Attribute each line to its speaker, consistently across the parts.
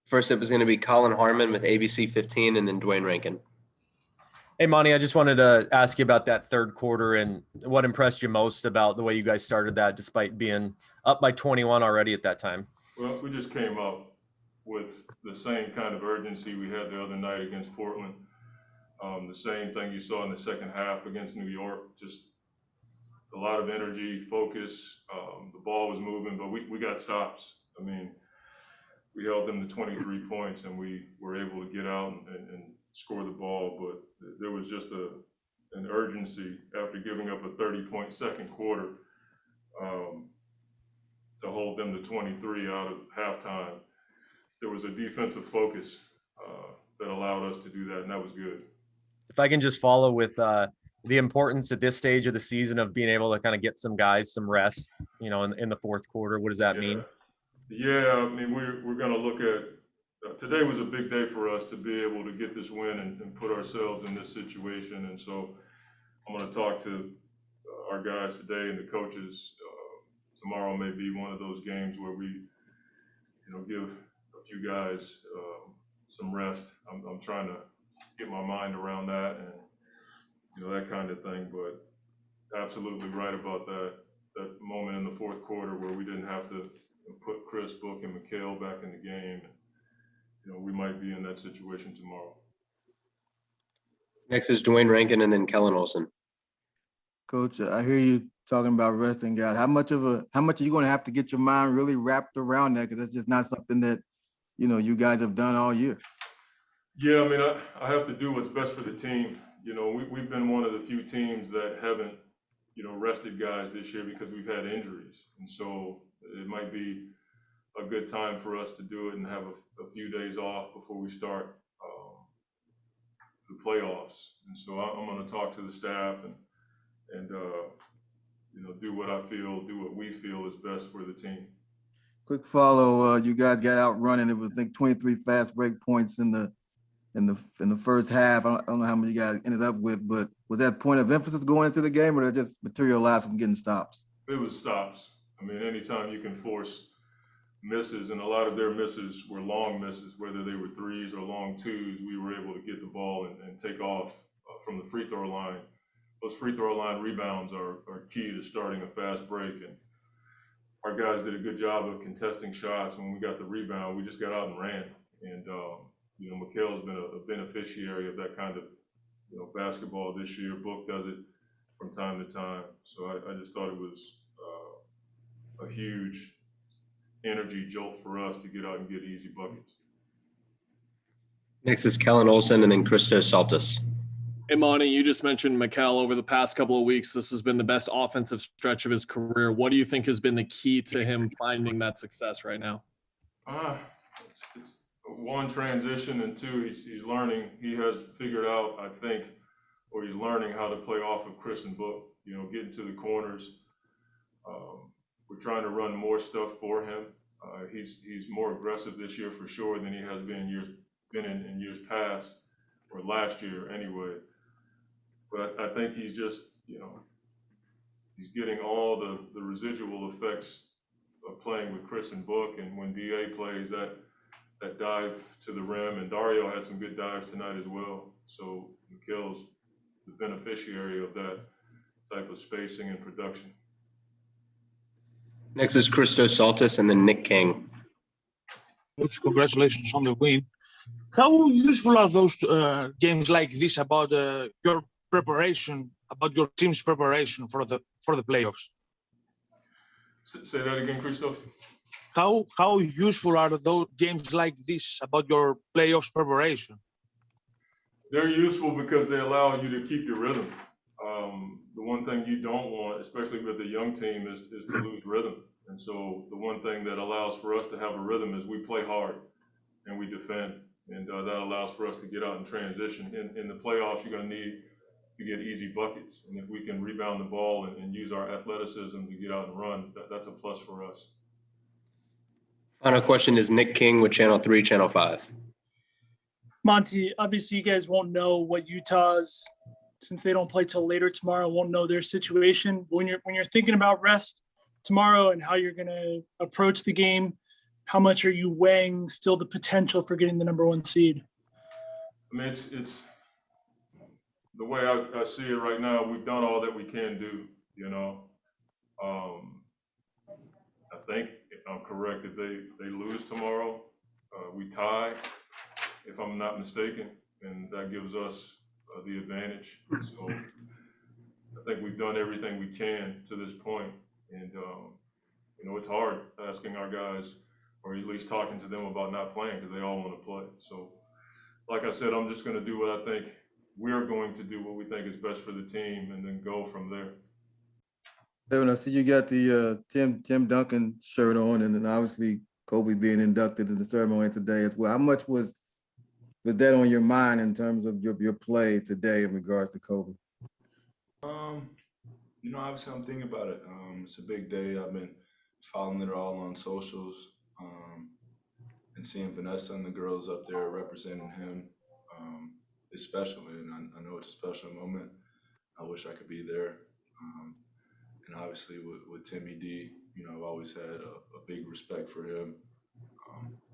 Speaker 1: First up is going to be Colin Harmon with ABC 15 and then Dwayne Rankin.
Speaker 2: Hey, Monty, I just wanted to ask you about that third quarter and what impressed you most about the way you guys started that despite being up by 21 already at that time.
Speaker 3: Well, we just came up with the same kind of urgency we had the other night against Portland. The same thing you saw in the second half against New York, just a lot of energy, focus. The ball was moving, but we got stops. I mean, we held them to 23 points and we were able to get out and score the ball, but there was just an urgency after giving up a 30-point second quarter to hold them to 23 out of halftime. There was a defensive focus that allowed us to do that, and that was good.
Speaker 2: If I can just follow with the importance at this stage of the season of being able to kind of get some guys some rest, in the fourth quarter, what does that mean?
Speaker 3: Yeah, I mean, we're going to look at today was a big day for us to be able to get this win and put ourselves in this situation. And so I'm going to talk to our guys today and the coaches. Tomorrow may be one of those games where we, give a few guys some rest. I'm trying to get my mind around that and, that kind of thing. But absolutely right about that moment in the fourth quarter where we didn't have to put Chris, Book, and Mikal back in the game. We might be in that situation tomorrow.
Speaker 1: Next is Dwayne Rankin and then Kellen Olson.
Speaker 4: Coach, I hear you talking about resting guys. How much are you going to have to get your mind really wrapped around that? Because that's just not something that, you guys have done all year.
Speaker 3: Yeah, I mean, I have to do what's best for the team. We've been one of the few teams that haven't, rested guys this year because we've had injuries. And so it might be a good time for us to do it and have a few days off before we start the playoffs. And so I'm going to talk to the staff and do what we feel is best for the team.
Speaker 4: Quick follow, you guys got out running. It was, I think, 23 fast break points in the first half. I don't know how many you guys ended up with, but was that point of emphasis going into the game, or did it just materialize from getting stops?
Speaker 3: It was stops. I mean, anytime you can force misses, and a lot of their misses were long misses, whether they were threes or long twos, we were able to get the ball and take off from the free throw line. Those free throw line rebounds are key to starting a fast break, and our guys did a good job of contesting shots. When we got the rebound, we just got out and ran. And Mikal's been a beneficiary of that kind of basketball this year. Book does it from time to time. So I just thought it was a huge energy jolt for us to get out and get easy buckets.
Speaker 1: Next is Kellen Olson and then Christos Saltis.
Speaker 5: Hey, Monty, you just mentioned Mikal over the past couple of weeks. This has been the best offensive stretch of his career. What do you think has been the key to him finding that success right now?
Speaker 3: It's one, transition, and two, he's learning. He has figured out, I think, or he's learning how to play off of Chris and Book, getting to the corners. We're trying to run more stuff for him. He's more aggressive this year for sure than he has been in years past, or last year anyway. But I think he's just, he's getting all the residual effects of playing with Chris and Book, and when DA plays that dive to the rim, and Dario had some good dives tonight as well. So Mikal's the beneficiary of that type of spacing and production.
Speaker 1: Next is Christos Saltis and then Nick King.
Speaker 6: Coach, congratulations on the win. How useful are those games like this about your preparation, about your team's preparation for the playoffs?
Speaker 3: Say that again, Christos.
Speaker 6: How useful are those games like this about your playoffs preparation?
Speaker 3: They're useful because they allow you to keep your rhythm. The one thing you don't want, especially with a young team, is to lose rhythm. And so the one thing that allows for us to have a rhythm is we play hard and we defend. And that allows for us to get out and transition. In the playoffs, you're going to need to get easy buckets. And if we can rebound the ball and use our athleticism to get out and run, that's a plus for us.
Speaker 1: Final question is Nick King with Channel 3, Channel 5.
Speaker 7: Monty, obviously you guys won't know what Utah's, since they don't play till later tomorrow, won't know their situation. When you're thinking about rest tomorrow and how you're going to approach the game, how much are you weighing still the potential for getting the number 1 seed?
Speaker 3: I mean, it's the way I see it right now. We've done all that we can do. You know, I think if I'm correct, if they lose tomorrow, we tie, if I'm not mistaken, and that gives us the advantage. So I think we've done everything we can to this point, and you know, it's hard asking our guys, or at least talking to them about not playing, because they all want to play. So, like I said, I'm just going to do what I think we're going to do, what we think is best for the team, and then go from there.
Speaker 4: Devin, I see you got the Tim Duncan shirt on, and then obviously Kobe being inducted in the ceremony today as well. How much was that on your mind in terms of your play today in regards to Kobe?
Speaker 8: You know, obviously I'm thinking about it. It's a big day. I've been following it all on socials, and seeing Vanessa and the girls up there representing him is special, and I know it's a special moment. I wish I could be there. And obviously with Timmy D, you know, I've always had a big respect for him.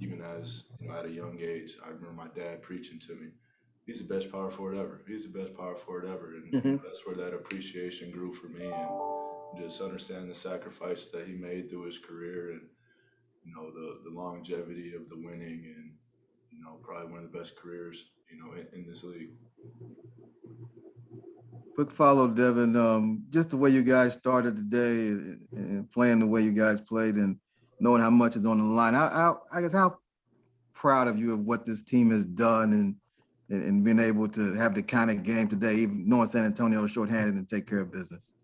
Speaker 8: Even as, you know, at a young age, I remember my dad preaching to me, he's the best power forward ever. He's the best power forward ever. And you know, that's where that appreciation grew for me, and just understand the sacrifice that he made through his career, and, you know, the longevity of the winning, and, you know, probably one of the best careers, you know, in this league.
Speaker 4: Quick follow, Devin. Just the way you guys started today and playing the way you guys played, and knowing how much is on the line. I guess how proud of you of what this team has done, and being able to have the kind of game today, even knowing San Antonio is shorthanded, and take care of business.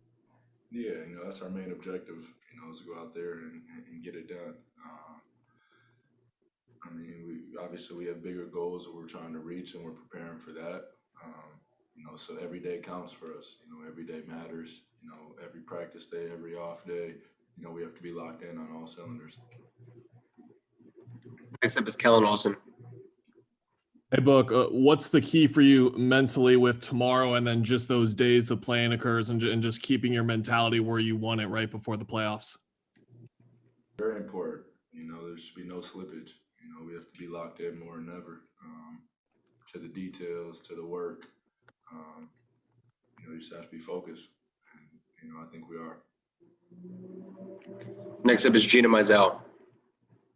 Speaker 8: Yeah, you know, that's our main objective, you know, is to go out there and get it done. I mean, we have bigger goals that we're trying to reach, and we're preparing for that. You know, so every day counts for us. You know, every day matters. You know, every practice day, every off day, you know, we have to be locked in on all cylinders.
Speaker 1: Next up is Kellen Olson.
Speaker 5: Hey, Book, what's the key for you mentally with tomorrow, and then just those days the playing occurs, and just keeping your mentality where you want it right before the playoffs?
Speaker 8: Very important. You know, there should be no slippage. You know, we have to be locked in more than ever, to the details, to the work. You know, you just have to be focused. And, you know, I think we are.
Speaker 1: Next up is Gina Mizell.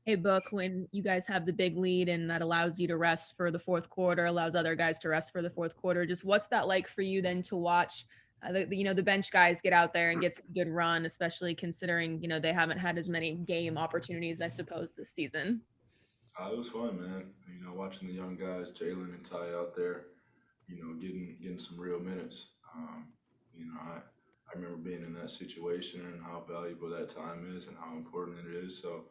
Speaker 9: Hey, Book, when you guys have the big lead and that allows you to rest for the fourth quarter, allows other guys to rest for the fourth quarter, just what's that like for you then to watch, the bench guys get out there and get some good run, especially considering, you know, they haven't had as many game opportunities, I suppose, this season?
Speaker 8: It was fun, man. You know, watching the young guys, Jalen and Ty out there, you know, getting some real minutes. You know, I remember being in that situation and how valuable that time is and how important it is. So,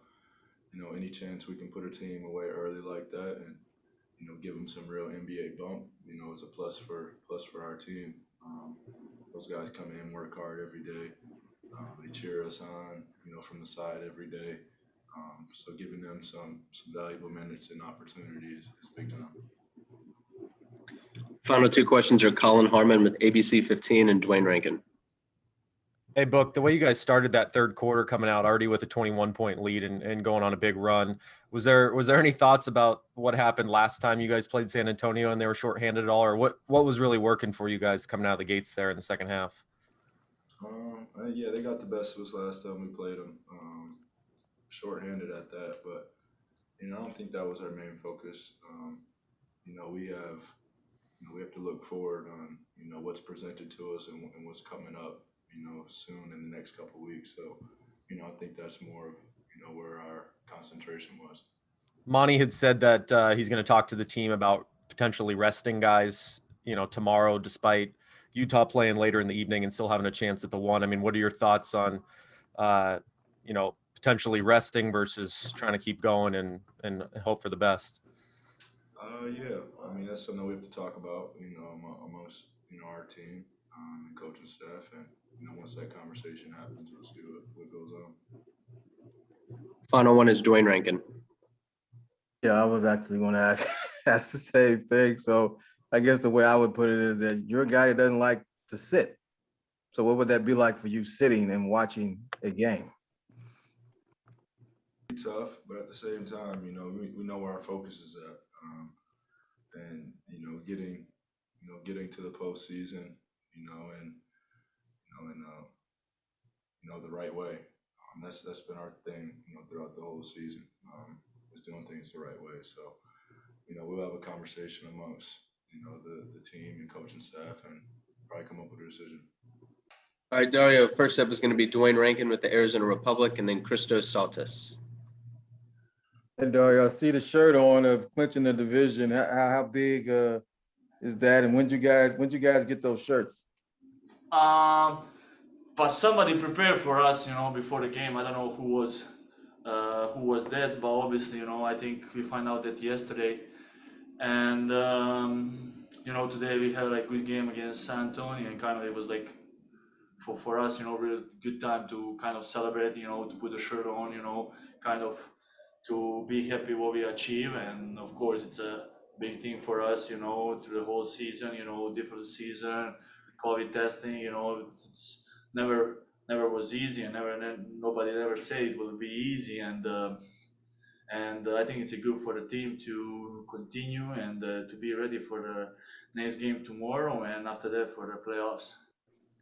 Speaker 8: you know, any chance we can put a team away early like that and, you know, give them some real NBA bump, you know, it's a plus for our team. Those guys come in, work hard every day. They cheer us on, you know, from the side every day. So giving them some valuable minutes and opportunities is big time.
Speaker 1: Final two questions are Colin Harmon with ABC 15 and Dwayne Rankin.
Speaker 2: Hey, Book, the way you guys started that third quarter, coming out already with a 21-point lead and going on a big run, was there any thoughts about what happened last time you guys played San Antonio and they were shorthanded at all, or what was really working for you guys coming out of the gates there in the second half?
Speaker 8: Yeah, they got the best of us last time we played them. Shorthanded at that, but, you know, I don't think that was our main focus. You know, we have to look forward on, you know, what's presented to us and what's coming up, you know, soon in the next couple of weeks. So, you know, I think that's more of, you know, where our concentration was.
Speaker 2: Monty had said that he's going to talk to the team about potentially resting guys, you know, tomorrow, despite Utah playing later in the evening and still having a chance at the one. I mean, what are your thoughts on, you know, potentially resting versus trying to keep going and hope for the best?
Speaker 8: Yeah, I mean, that's something we have to talk about, you know, amongst, you know, our team and coaching staff. And, you know, once that conversation happens, we'll see what goes on.
Speaker 1: Final one is Dwayne Rankin.
Speaker 4: Yeah, I was actually going to ask the same thing. So I guess the way I would put it is that you're a guy that doesn't like to sit. So what would that be like for you, sitting and watching a game?
Speaker 8: tough, but at the same time, we know where our focus is at, and getting to the postseason, and the right way. That's been our thing, throughout the whole season, is doing things the right way. So, we'll have a conversation amongst the team and coaching staff, and probably come up with a decision.
Speaker 1: All right, Dario, first up is going to be Dwayne Rankin with the Arizona Republic, and then Christos Saltis.
Speaker 4: And I see the shirt on of clinching the division. How big is that? And when you guys get those shirts?
Speaker 10: But somebody prepared for us, before the game. I don't know who was that, but obviously, I think we found out that yesterday. And today we had a good game against San Antonio, and kind of it was like for us, real good time to kind of celebrate, to put the shirt on, kind of to be happy what we achieve. And of course, it's a big thing for us, through the whole season, different season, COVID testing, it's never was easy, and nobody ever said it will be easy. And I think it's good for the team to continue and to be ready for the next game tomorrow, and after that for the playoffs.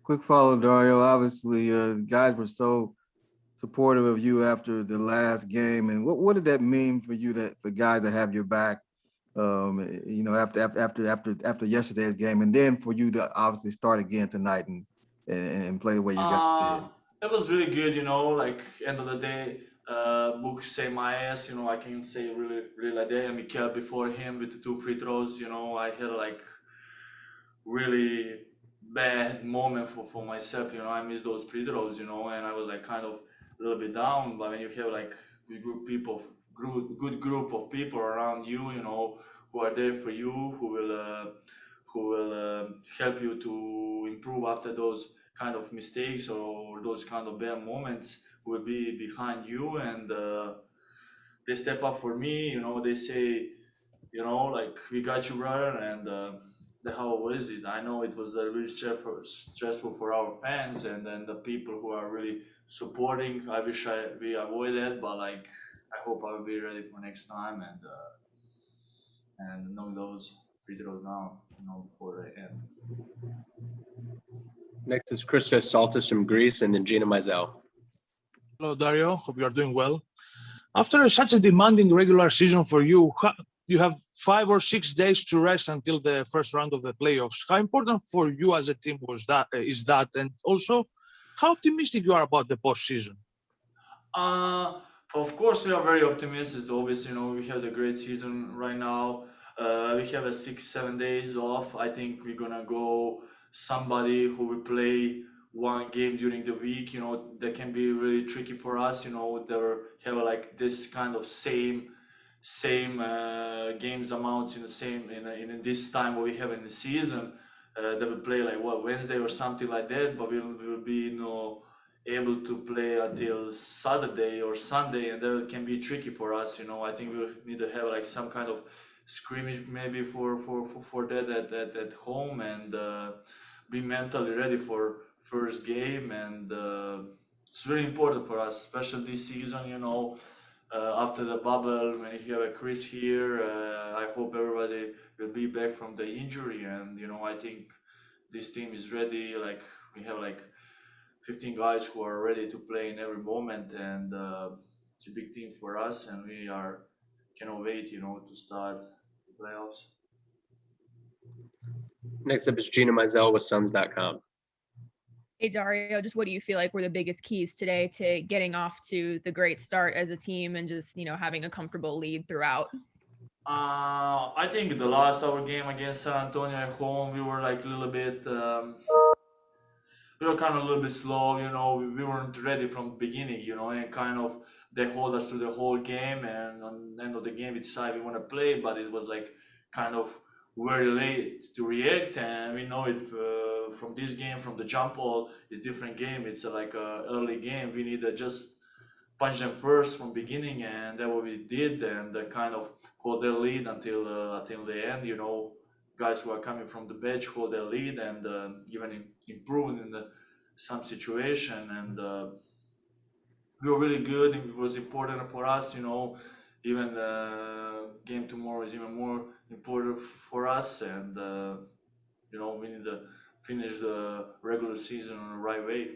Speaker 4: Quick follow, Dario. Obviously, guys were so supportive of you after the last game, and what did that mean for you, that for guys that have your back, after yesterday's game, and then for you to obviously start again tonight and play the way you guys did?
Speaker 10: It was really good, end of the day, Book saved my ass, I can say really like that. And Mikel before him with the 2 free throws, I had really bad moment for myself, I missed those free throws, and I was kind of a little bit down. But when you have good group of people around you, who are there for you, who will help you to improve after those kind of mistakes or those kind of bad moments, will be behind you, and they step up for me. They say, we got you, brother, and how was it? I know it was really stressful for our fans, and then the people who are really supporting. I wish we avoided, but I hope I will be ready for next time, and know those free throws now, before they end.
Speaker 1: Next is Christos Saltis from Greece, and then Gina Mizell.
Speaker 6: Hello, Dario. Hope you are doing well. After such a demanding regular season for you, you have 5 or 6 days to rest until the first round of the playoffs. How important for you as a team is that? And also, how optimistic you are about the postseason?
Speaker 10: Of course, we are very optimistic. Obviously, we have a great season right now. We have 6-7 days off. I think we're gonna go somebody who will play one game during the week. That can be really tricky for us. They have this kind of same games amounts in this time what we have in the season. They will play Wednesday or something like that, but we will be able to play until Saturday or Sunday, and that can be tricky for us. I think we need to have some kind of scrimmage maybe for that at home, and be mentally ready for first game. And it's really important for us, especially this season. After the bubble, when you have a Chris here, I hope everybody will be back from the injury, and I think this team is ready. We have 15 guys who are ready to play in every moment, and it's a big team for us, and we cannot wait, to start the playoffs.
Speaker 1: Next up is Gina Mizell with Suns.com.
Speaker 9: Hey, Dario, just what do you feel like were the biggest keys today to getting off to the great start as a team and just, having a comfortable lead throughout?
Speaker 10: I think the last our game against San Antonio at home, we were a little bit, we were kind of a little bit slow, we weren't ready from the beginning, and kind of they hold us through the whole game, and on the end of the game we decided we want to play, but it was kind of very late to react. And we know it from this game, from the jump ball, it's different game. It's a early game. We need to just punch them first from beginning, and that's what we did, and kind of hold their lead until the end. Guys who are coming from the bench hold their lead, and even improve in some situation. And we were really good. It was important for us, you know. Even game tomorrow is even more important for us, and you know, we need to finish the regular season on the right way.